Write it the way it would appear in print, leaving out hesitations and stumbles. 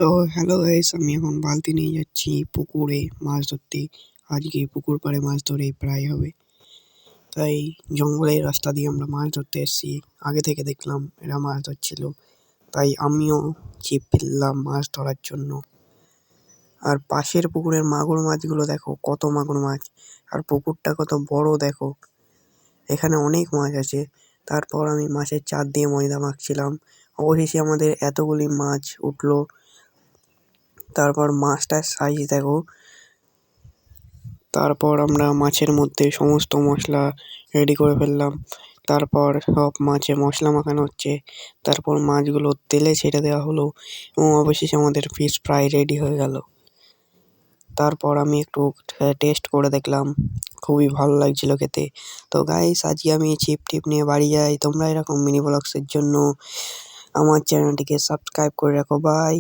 তো hello guys, আমি এখন বালতি নিয়ে যাচ্ছি পুকুরে মাছ ধরতে। আজকে পুকুর পাড়ে মাছ ধরে প্রায় হবে, তাই জঙ্গলের রাস্তা দিয়ে আমরা মাছ ধরতে এসেছি। আগে থেকে দেখলাম এরা মাছ ধরছিল, তাই আমিও ছিপ ফেললাম মাছ ধরার জন্য। আর পাশের পুকুরের মাগুর মাছগুলো দেখো, কত মাগুর মাছ, আর পুকুরটা কত বড় দেখো, এখানে অনেক মাছ আছে। তারপর আমি মাছের চার দিয়ে ময়দা মাখছিলাম, অবশেষে আমাদের এতগুলি মাছ উঠলো। তারপর মাছটার সাইজ দেখো। তারপর আমরা মাছের মধ্যে সমস্ত মশলা রেডি করে ফেললাম। তারপর সব মাছে মশলা মাখানো হচ্ছে। তারপর মাছগুলো তেলে ছেড়ে দেওয়া হলো এবং অবশেষে আমাদের ফিশ ফ্রাই রেডি হয়ে গেল। তারপর আমি একটু টেস্ট করে দেখলাম, খুবই ভালো লাগছিল খেতে। তো গাইস, আজকে আমি ছিপ টিপ নিয়ে বাড়ি যাই। তোমরা এরকম মিনি ব্লগসের জন্য আমার চ্যানেলটিকে সাবস্ক্রাইব করে রাখো। বাই।